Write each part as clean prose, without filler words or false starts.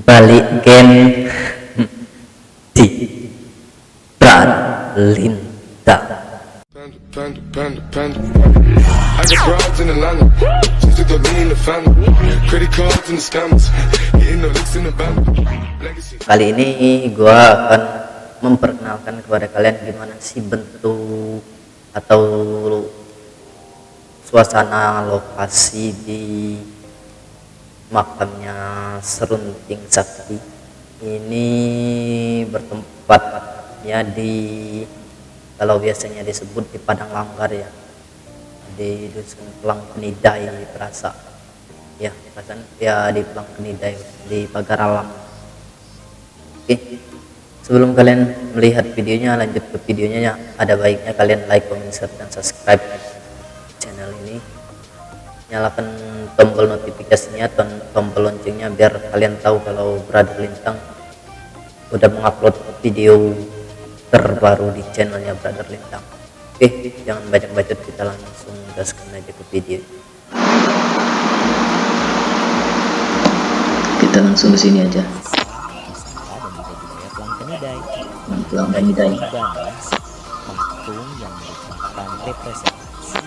balik gen di Pralinta. I got broads in Atlanta, just to throw me in the family. Credit cards and the scammers, hitting the licks in the band. Legacy. Kali ini gua akan memperkenalkan kepada kalian gimana sih bentuk atau suasana lokasi di makamnya Serunting Sakti. Ini bertempatnya di, kalau biasanya disebut di Padang Langgar ya, di dusun Pelang Penidai Perasa ya, di Pelang Penidai di Pagar Alam. Oke, sebelum kalian melihat videonya, lanjut ke videonya, ada baiknya kalian like, comment, share, dan subscribe channel ini. Nyalakan tombol notifikasinya, tombol loncengnya, biar kalian tahu kalau Brother Lintang udah mengupload video terbaru di channelnya Brother Lintang. Oke, jangan banyak bacot, kita langsung gaskan aja ke video. Kita langsung ke sini aja. Pelang Penidai. Patung yang merupakan representasi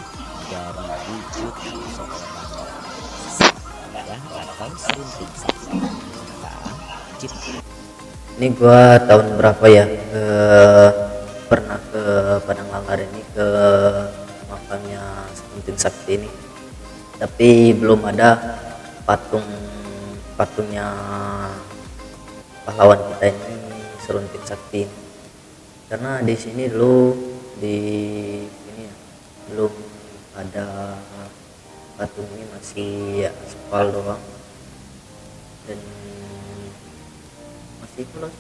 dari wujud seorang atau Serunting Sakti. Ini gua tahun berapa ya pernah ke Padang Langgar ini, ke makamnya Serunting Sakti ini, tapi belum ada patungnya pahlawan kita ini, Serunting Sakti ini. Karena di sini dulu di ini ya, belum ada patung ini, masih ya, aspal doang dan masih polos.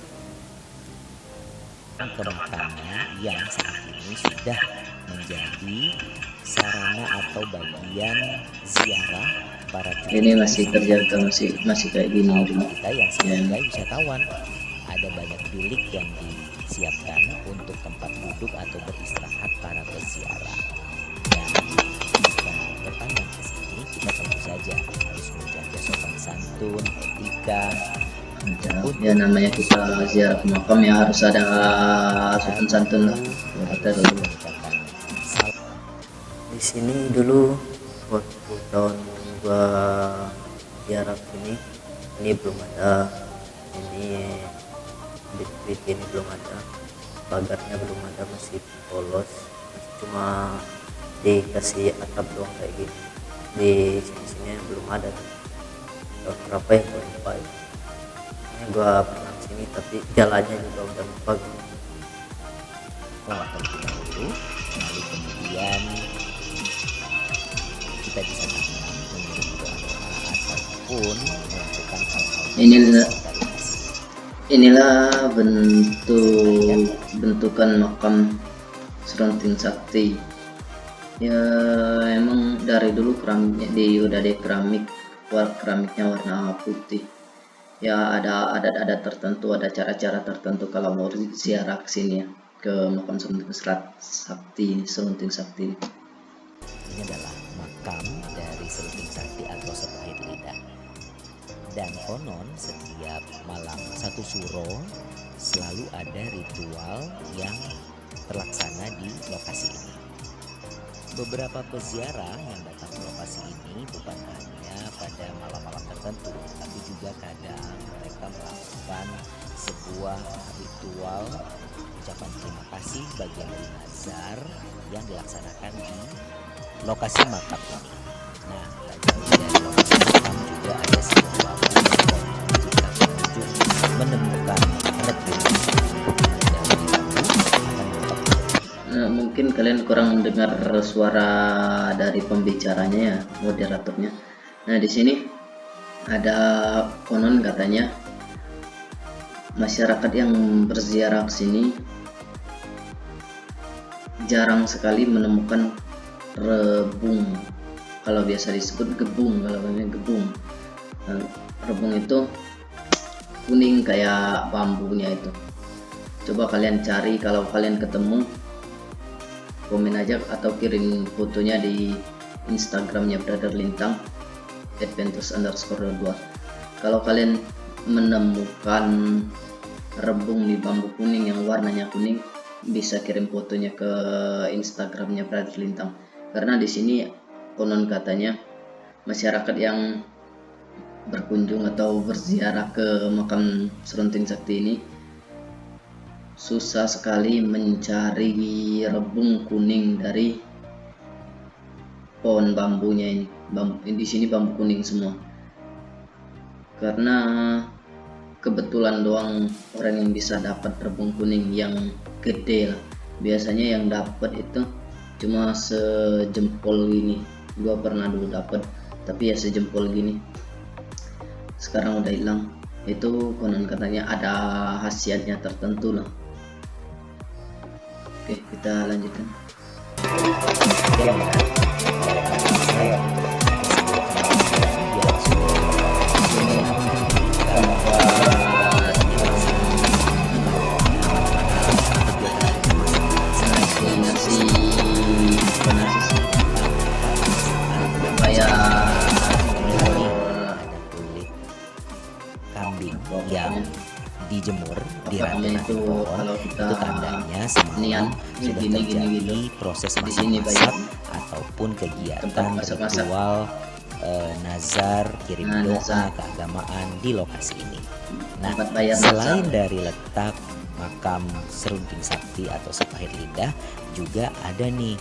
Kerangkanya yang saat ini sudah menjadi sarana atau bagian ziarah para Ini masih terjaga, masih kayak gini dulu. kita yang sebagai wisatawan. Ada banyak bilik yang disiapkan untuk tempat duduk atau beristirahat para peziarah. Dan jika bertandang ke sini, kita tentu saja harus menjaga sopan santun, etika. Ya namanya kita ziarah ke makam ya harus ada sopan santun lah. Di sini dulu waktu tahun gua ziarah ini belum ada, ini ini belum ada, pagarnya belum ada, masih polos, masih cuma dikasih atap doang kayak gini. Di sini belum ada. Tahun berapa ya, gua lupa ya. Ini gua pernah sini tapi jalannya juga udah lupa gitu. Terlebih dahulu, lalu kemudian kita bisa mengirim doa-doa ataupun melakukan hal-hal. Inilah bentukan makam Serunting Sakti. Ya emang dari dulu keramiknya udah keramiknya warna putih. Ya ada tertentu, ada cara-cara tertentu kalau mau ziarah ke sini ya, ke makam Serunting Sakti. Ini adalah makam dari Serunting Sakti atau Sepahit Lidah. Dan konon setiap malam satu suro selalu ada ritual yang terlaksana di lokasi ini. Beberapa peziarah yang datang ke lokasi ini bukan hanya pada malam-malam tertentu, tapi juga kadang mereka melakukan sebuah ritual ucapan terima kasih bagian dari nazar yang dilaksanakan di lokasi makam ini. Nah, tak jauh dari lokasi makam juga ada sebuah bangunan jika pengunjung menemukan replika Nah, mungkin kalian kurang dengar suara dari pembicaranya ya, moderatornya. Nah di sini ada konon katanya masyarakat yang berziarah ke sini jarang sekali menemukan rebung. Kalau biasa disebut gebung, kalau namanya gebung. Nah, rebung itu kuning kayak bambunya itu. Coba kalian cari, kalau kalian ketemu komen aja atau kirim fotonya di Instagramnya Brother Lintang @ventus_2. Kalau kalian menemukan rebung di bambu kuning yang warnanya kuning, bisa kirim fotonya ke Instagramnya Brother Lintang, karena di sini konon katanya masyarakat yang berkunjung atau berziarah ke makam Serunting Sakti ini susah sekali mencari rebung kuning dari pohon bambunya ini. Di sini bambu kuning semua, karena kebetulan doang orang yang bisa dapat rebung kuning yang gede lah. Biasanya yang dapat itu cuma sejempol gini. Gua pernah dulu dapat, tapi ya sejempol gini. Sekarang udah hilang. Itu konon katanya ada khasiatnya tertentu lah. Oke, kita lanjutkan. Kambing yang dijemur di rantai itu pohon, kalau kita itu tandanya semalam sudah gini, terjadi gitu. proses Di sini masak-masak banyak ataupun kegiatan tempat masak-masak. ritual nazar, kirim Nah, doa nazar. keagamaan di lokasi ini. Nah, Tempat bayar selain nazar. dari letak makam Serunting Sakti atau Sepahit Lidah, juga ada nih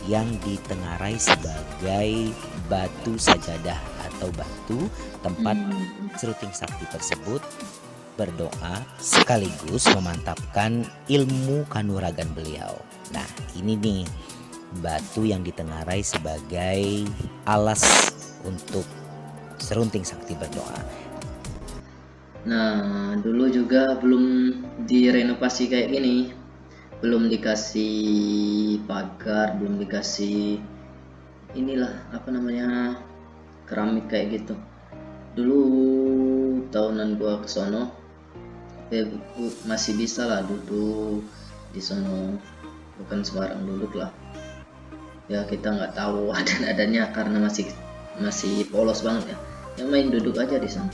yang ditengarai sebagai batu sajadah atau batu tempat Serunting Sakti tersebut berdoa sekaligus memantapkan ilmu kanuragan beliau. Nah, ini nih batu yang ditengarai sebagai alas untuk Serunting Sakti berdoa. Nah, dulu juga belum direnovasi kayak gini, belum dikasih pagar, belum dikasih inilah apa namanya keramik kayak gitu. Dulu tahunan gua ke sono, masih bisa lah duduk di sono, bukan sembarang duduk lah. Ya kita nggak tahu adan-adannya karena masih polos banget ya. Yang main duduk aja di sana.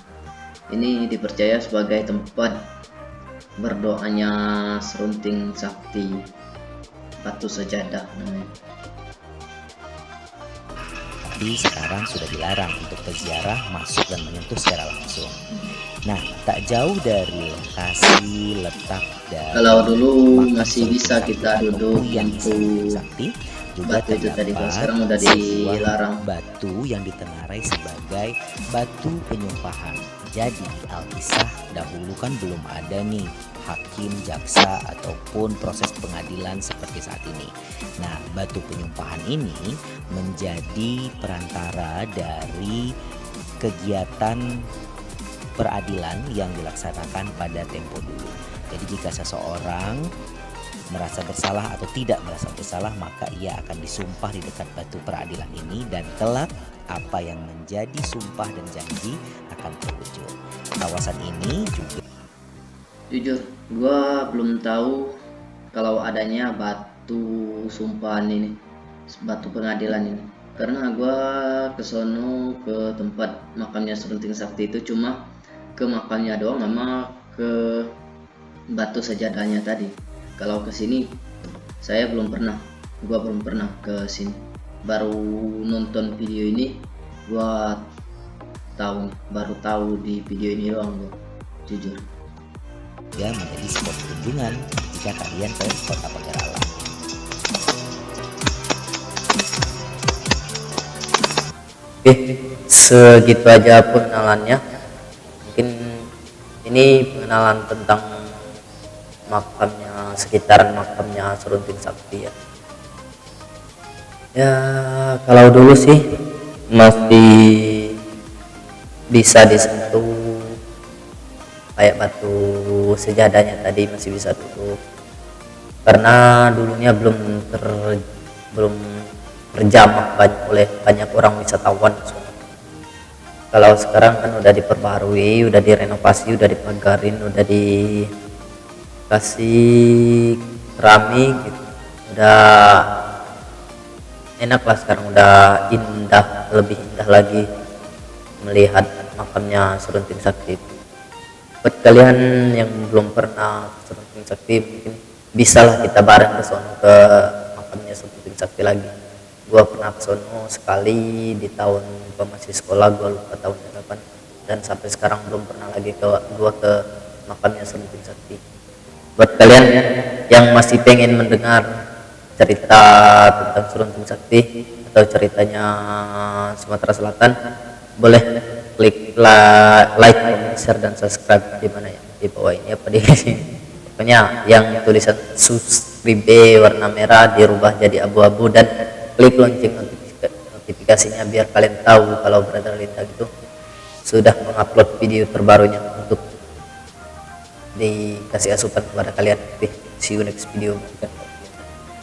Ini dipercaya sebagai tempat berdoanya Serunting Sakti, batu sajadah namanya. Tapi sekarang sudah dilarang untuk peziarah masuk dan menyentuh secara langsung. Nah, tak jauh dari lokasi letak dari Kalau dulu makam masih Serunting bisa Sakti kita atau duduk yang untuk Sakti, juga batu itu tadi, kalau terdapat sekarang udah sebuah dilarang. batu yang ditengarai sebagai batu penyumpahan. Jadi Alkisah dahulu kan belum ada nih hakim, jaksa ataupun proses pengadilan seperti saat ini. Nah, batu penyumpahan ini menjadi perantara dari kegiatan peradilan yang dilaksanakan pada tempo dulu. Jadi jika seseorang merasa bersalah atau tidak merasa bersalah, maka ia akan disumpah di dekat batu peradilan ini, dan kelak apa yang menjadi sumpah dan janji akan terwujud. Kawasan ini juga Jujur, gua belum tahu kalau adanya batu sumpahan ini, batu pengadilan ini. Karena gua kesono ke tempat makamnya Serunting Sakti itu cuma ke makamnya doang, sama ke batu sajadahnya tadi. Kalau ke sini saya belum pernah, gua belum pernah ke sini. Baru nonton video ini, gua baru tahu di video ini doang gua, jujur. menjadi spot kunjungan jika kalian ke Kota Pagar Alam. Oke, segitu aja pengenalannya. Mungkin ini pengenalan tentang makamnya, sekitaran makamnya Serunting Sakti ya. Ya, kalau dulu sih masih bisa disentuh, kayak batu sejadahnya tadi masih bisa duduk, karena dulunya belum terjamah oleh banyak orang wisatawan. Kalau sekarang kan udah diperbarui, udah direnovasi, udah dipagarin, udah dikasih keramik gitu. Udah enak lah sekarang, udah indah, lebih indah lagi. melihat makamnya Serunting Sakti. Buat kalian yang belum pernah ke Serunting Sakti, mungkin bisalah kita bareng ke sono ke makamnya Serunting Sakti lagi. Gua pernah ke sono sekali di tahun gua masih sekolah, gua lupa tahunnya kapan, dan sampai sekarang belum pernah lagi gua ke makamnya Serunting Sakti. Buat kalian yang masih pengen mendengar cerita tentang Serunting Sakti atau ceritanya Sumatera Selatan, boleh klik like, comment, share, dan subscribe di mana ya, di bawah ini apa di sini. Pokoknya yang tulisan subscribe warna merah dirubah jadi abu-abu, dan klik lonceng notifikasinya biar kalian tahu kalau Brother Linda gitu sudah mengupload video terbarunya untuk dikasih asupan kepada kalian. See you next video.